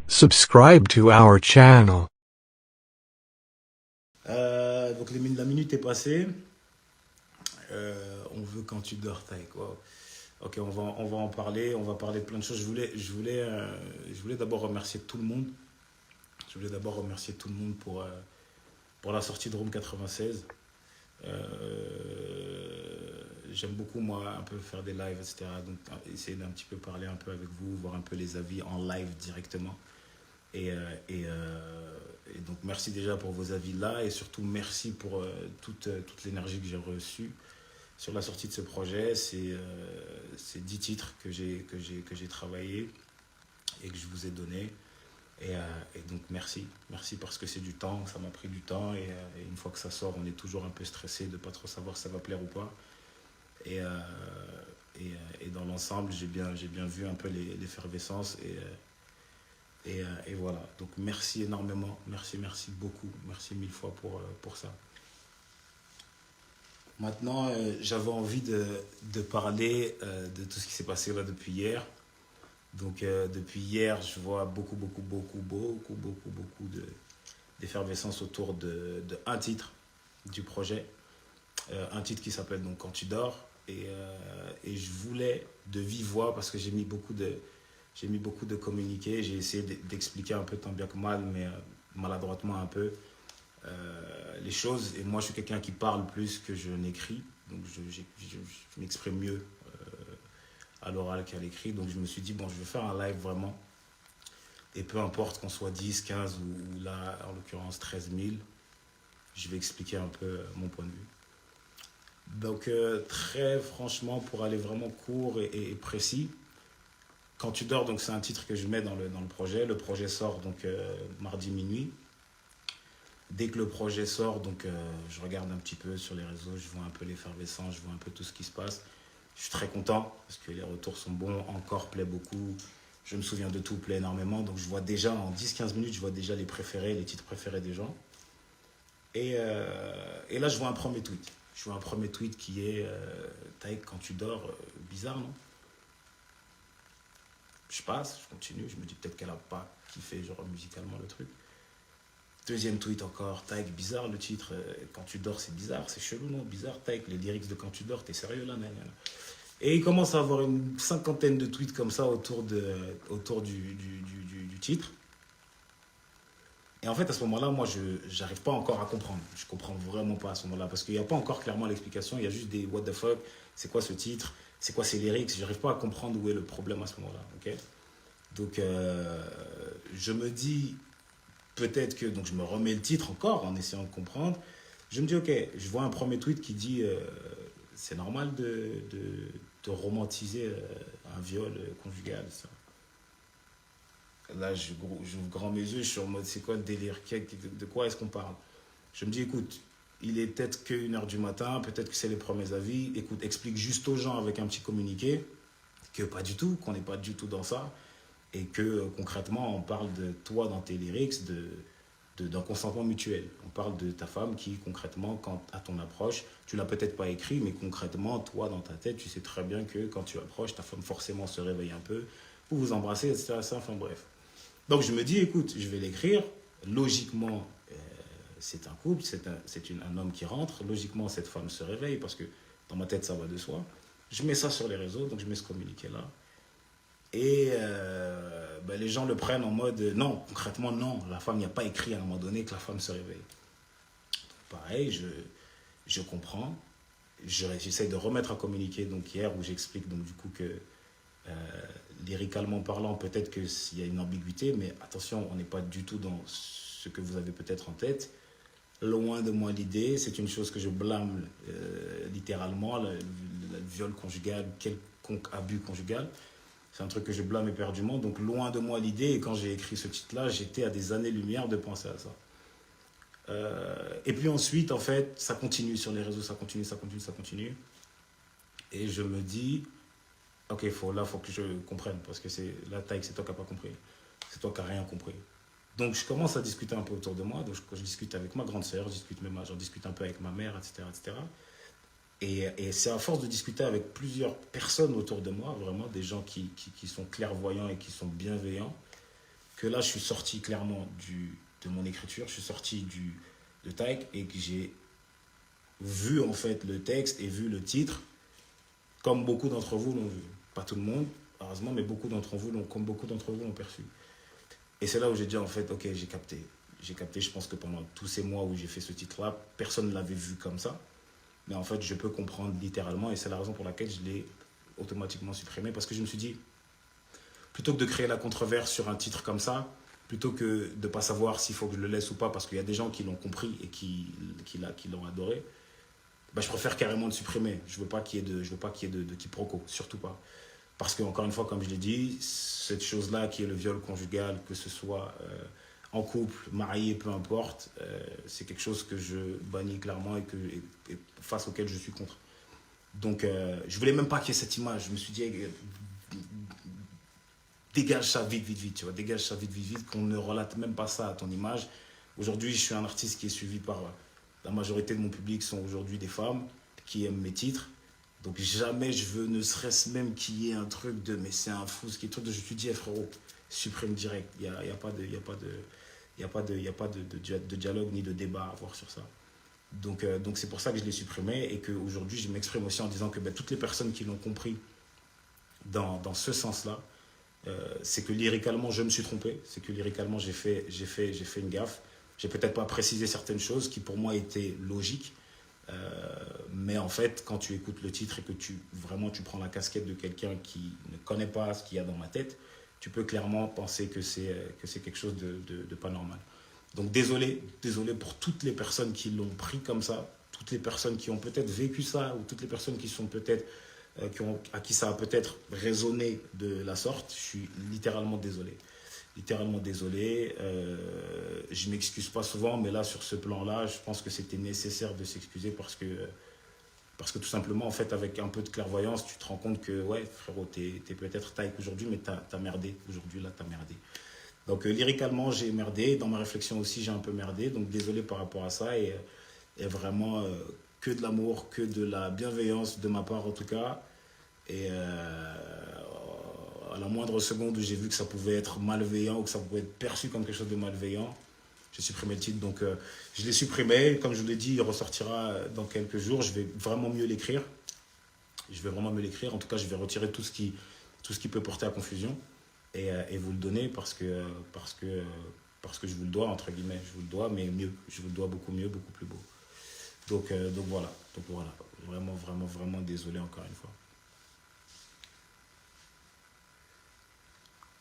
Subscribe to our channel. Donc la minute est passée. On veut quand tu dors, Taïk. Wow. Ok, on va en parler. On va parler de plein de choses. Je voulais d'abord remercier tout le monde. Je voulais d'abord remercier tout le monde pour la sortie de Room 96. J'aime beaucoup, moi, un peu faire des lives, etc. Donc, essayer d'un petit peu parler un peu avec vous, voir un peu les avis en live directement. Et, euh, et, euh, et donc, merci déjà pour vos avis là. Et surtout, merci pour toute l'énergie que j'ai reçue sur la sortie de ce projet. C'est 10 titres que j'ai travaillé et que je vous ai donné. Et donc, merci. Merci parce que c'est du temps, ça m'a pris du temps. Et une fois que ça sort, on est toujours un peu stressé de ne pas trop savoir si ça va plaire ou pas. Et, euh, et dans l'ensemble, j'ai bien vu un peu l'effervescence. Et voilà. Donc, merci énormément. Merci beaucoup. Merci mille fois pour ça. Maintenant, j'avais envie de parler de tout ce qui s'est passé là depuis hier. Donc, depuis hier, je vois beaucoup d'effervescence autour de un titre du projet. Un titre qui s'appelle donc Quand tu dors. Et je voulais de vive voix parce que j'ai mis beaucoup de communiqués. J'ai essayé d'expliquer un peu tant bien que mal, mais maladroitement un peu les choses. Et moi, je suis quelqu'un qui parle plus que je n'écris. Donc, je m'exprime mieux à l'oral qu'à l'écrit. Donc, je me suis dit, bon, je vais faire un live vraiment. Et peu importe qu'on soit 10, 15 ou là, en l'occurrence, 13 000, je vais expliquer un peu mon point de vue. Donc, très franchement, pour aller vraiment court et précis, Quand tu dors, donc c'est un titre que je mets dans le projet. Le projet sort donc mardi minuit. Dès que le projet sort, donc je regarde un petit peu sur les réseaux, je vois un peu l'effervescence, je vois un peu tout ce qui se passe. Je suis très content parce que les retours sont bons, encore plaît beaucoup. Je me souviens de tout, plaît énormément. Donc je vois déjà en 10-15 minutes, je vois déjà les préférés, les titres préférés des gens. Et là, je vois un premier tweet. Je vois un premier tweet qui est Taïk, quand tu dors, bizarre, non? Je passe, je continue, je me dis peut-être qu'elle a pas kiffé genre musicalement le truc. Deuxième tweet encore, Taïk, bizarre le titre, quand tu dors c'est bizarre, c'est chelou non, bizarre Taïk, les lyrics de quand tu dors, t'es sérieux là, nan, nan. Et il commence à avoir une cinquantaine de tweets comme ça autour du titre. Et en fait à ce moment-là, moi je j'arrive pas encore à comprendre, je comprends vraiment pas à ce moment-là, parce qu'il n'y a pas encore clairement l'explication, il y a juste des what the fuck, c'est quoi ce titre, c'est quoi ces lyrics, j'arrive pas à comprendre où est le problème à ce moment-là, ok. Donc, je me dis, peut-être que, donc je me remets le titre encore en essayant de comprendre. Je me dis, ok, je vois un premier tweet qui dit, c'est normal de romantiser un viol conjugal. Ça. Là, j'ouvre grand mes yeux, je suis en mode, c'est quoi le délire? De quoi est-ce qu'on parle? Je me dis, écoute, il est peut-être que 1 h du matin, peut-être que c'est les premiers avis. Écoute, explique juste aux gens avec un petit communiqué que pas du tout, qu'on n'est pas du tout dans ça et que concrètement on parle de toi dans tes lyrics d'un consentement mutuel. On parle de ta femme qui concrètement quand à ton approche, tu l'as peut-être pas écrit mais concrètement toi dans ta tête tu sais très bien que quand tu approches ta femme forcément se réveille un peu, vous vous embrassez etc. Enfin bref. Donc je me dis écoute je vais l'écrire, logiquement c'est un couple, un homme qui rentre, logiquement cette femme se réveille parce que dans ma tête ça va de soi. Je mets ça sur les réseaux donc je mets ce communiqué là. Et ben, les gens le prennent en mode non, concrètement non, la femme n'y a pas écrit à un moment donné que la femme se réveille. Pareil, je comprends, j'essaie de remettre à communiquer donc hier où j'explique donc du coup que lyricalement parlant peut-être qu'il y a une ambiguïté, mais attention, on n'est pas du tout dans ce que vous avez peut-être en tête. Loin de moi l'idée, c'est une chose que je blâme littéralement, le viol conjugal, quelconque abus conjugal. C'est un truc que je blâme éperdument. Donc, loin de moi l'idée. Et quand j'ai écrit ce titre-là, j'étais à des années-lumière de penser à ça. Et puis ensuite, en fait, ça continue sur les réseaux, ça continue, ça continue, ça continue. Et je me dis, ok, là, il faut que je comprenne. Parce que c'est la taille, c'est toi qui n'as pas compris. C'est toi qui n'as rien compris. Donc, je commence à discuter un peu autour de moi. Donc, je discute avec ma grande sœur, j'en discute un peu avec ma mère, etc. etc. Et c'est à force de discuter avec plusieurs personnes autour de moi, vraiment des gens qui sont clairvoyants et qui sont bienveillants, que là, je suis sorti clairement de mon écriture, je suis sorti de Taïk et que j'ai vu en fait le texte et vu le titre comme beaucoup d'entre vous l'ont vu. Pas tout le monde, heureusement, mais beaucoup d'entre vous comme beaucoup d'entre vous l'ont perçu. Et c'est là où j'ai dit en fait, ok, j'ai capté. J'ai capté, je pense que pendant tous ces mois où j'ai fait ce titre-là, personne ne l'avait vu comme ça. Mais en fait, je peux comprendre littéralement et c'est la raison pour laquelle je l'ai automatiquement supprimé parce que je me suis dit, plutôt que de créer la controverse sur un titre comme ça, plutôt que de ne pas savoir s'il faut que je le laisse ou pas, parce qu'il y a des gens qui l'ont compris et qui l'ont adoré, bah, je préfère carrément le supprimer. Je ne veux pas qu'il y ait de quiproquo, surtout pas. Parce que, encore une fois, comme je l'ai dit, cette chose-là qui est le viol conjugal, que ce soit en couple, marié, peu importe, c'est quelque chose que je bannis clairement et face auquel je suis contre. Donc, je voulais même pas qu'il y ait cette image. Je me suis dit, dégage ça vite, vite, vite, tu vois, dégage ça vite, vite, vite, qu'on ne relate même pas ça à ton image. Aujourd'hui, je suis un artiste qui est suivi par la majorité de mon public sont aujourd'hui des femmes qui aiment mes titres. Donc jamais je veux, ne serait-ce même qu'il y ait un truc de, mais c'est un fou, ce qui est truc de, je te dis, frérot, supprime direct. Il n'y a pas de dialogue ni de débat à avoir sur ça. Donc c'est pour ça que je l'ai supprimé et qu'aujourd'hui, je m'exprime aussi en disant que ben, toutes les personnes qui l'ont compris dans ce sens-là, c'est que lyricalement je me suis trompé, c'est que lyricalement j'ai fait une gaffe. J'ai peut-être pas précisé certaines choses qui pour moi étaient logiques, mais en fait quand tu écoutes le titre et que tu prends la casquette de quelqu'un qui ne connaît pas ce qu'il y a dans ma tête, tu peux clairement penser que c'est quelque chose de pas normal. Donc désolé pour toutes les personnes qui l'ont pris comme ça, toutes les personnes qui ont peut-être vécu ça ou toutes les personnes qui sont peut-être à qui ça a peut-être résonné de la sorte. Je suis littéralement désolé. Littéralement désolé. Je m'excuse pas souvent, mais là, sur ce plan-là, je pense que c'était nécessaire de s'excuser parce que tout simplement, en fait, avec un peu de clairvoyance, tu te rends compte que, ouais, frérot, t'es peut-être Taïk aujourd'hui, mais t'as merdé. Aujourd'hui, là, t'as merdé. Donc, lyricalement, j'ai merdé. Dans ma réflexion aussi, j'ai un peu merdé. Donc, désolé par rapport à ça. Et vraiment, que de l'amour, que de la bienveillance de ma part, en tout cas. Et à la moindre seconde où j'ai vu que ça pouvait être malveillant ou que ça pouvait être perçu comme quelque chose de malveillant, j'ai supprimé le titre. Donc, je l'ai supprimé. Comme je vous l'ai dit, il ressortira dans quelques jours. Je vais vraiment mieux l'écrire. En tout cas, je vais retirer tout ce qui peut porter à confusion et vous le donner parce que je vous le dois, entre guillemets. Je vous le dois, mais mieux. Je vous le dois beaucoup mieux, beaucoup plus beau. Donc voilà. Vraiment, vraiment, vraiment désolé encore une fois.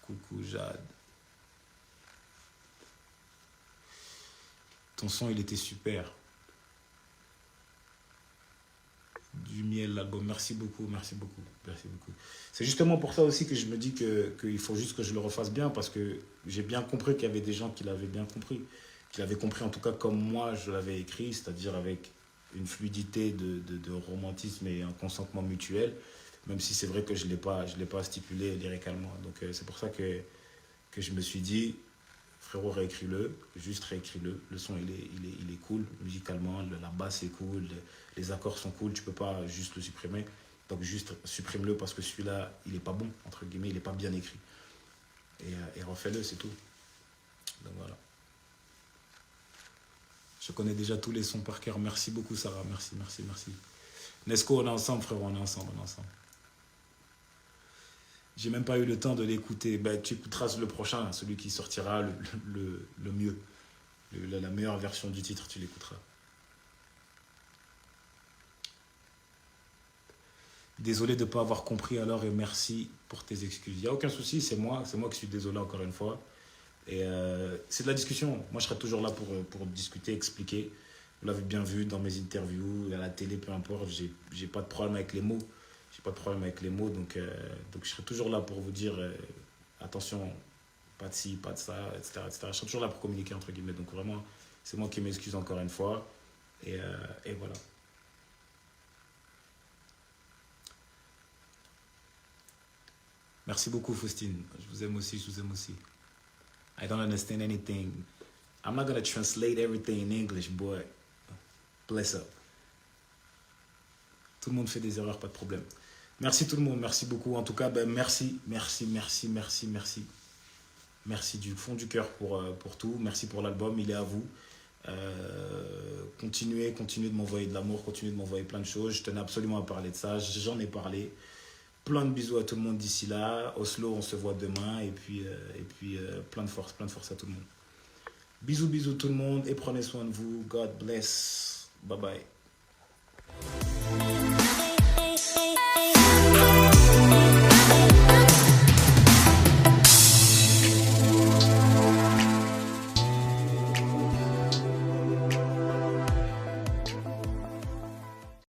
Coucou Jade. Ton son, il était super. Du miel, l'album. Merci beaucoup, merci beaucoup, merci beaucoup. C'est justement pour ça aussi que je me dis qu'il faut juste que je le refasse bien parce que j'ai bien compris qu'il y avait des gens qui l'avaient bien compris. Qui l'avaient compris en tout cas comme moi je l'avais écrit, c'est-à-dire avec une fluidité de romantisme et un consentement mutuel, même si c'est vrai que je l'ai pas stipulé lyricalement. Donc c'est pour ça que je me suis dit, frérot, réécris-le, juste réécris-le. Le son, il est cool musicalement, la basse est cool, les accords sont cool, tu peux pas juste le supprimer. Donc juste supprime-le parce que celui-là, il est pas bon, entre guillemets, il est pas bien écrit. Et refais-le, c'est tout. Donc voilà. Je connais déjà tous les sons par cœur. Merci beaucoup, Sarah. Merci, merci, merci. Nesco, on est ensemble, frérot, on est ensemble. J'ai même pas eu le temps de l'écouter. Ben, tu écouteras le prochain, celui qui sortira le mieux. La meilleure version du titre, tu l'écouteras. Désolé de ne pas avoir compris alors et merci pour tes excuses. Il n'y a aucun souci, c'est moi qui suis désolé encore une fois. Et c'est de la discussion. Moi, je serai toujours là pour discuter, expliquer. Vous l'avez bien vu dans mes interviews, à la télé, peu importe. J'ai pas de problème avec les mots. Donc je serai toujours là pour vous dire attention, pas de ci, pas de ça, etc., etc. Je serai toujours là pour communiquer, entre guillemets. Donc vraiment, c'est moi qui m'excuse encore une fois. Et voilà. Merci beaucoup, Faustine. Je vous aime aussi. I don't understand anything. I'm not going to translate everything in English, but bless up. Tout le monde fait des erreurs, pas de problème. Merci tout le monde, merci beaucoup. En tout cas, ben, merci. Merci du fond du cœur pour tout. Merci pour l'album, il est à vous. Continuez de m'envoyer de l'amour, continuez de m'envoyer plein de choses. Je tenais absolument à parler de ça, j'en ai parlé. Plein de bisous à tout le monde d'ici là. Oslo, on se voit demain. Et puis plein de force à tout le monde. Bisous tout le monde et prenez soin de vous. God bless. Bye bye.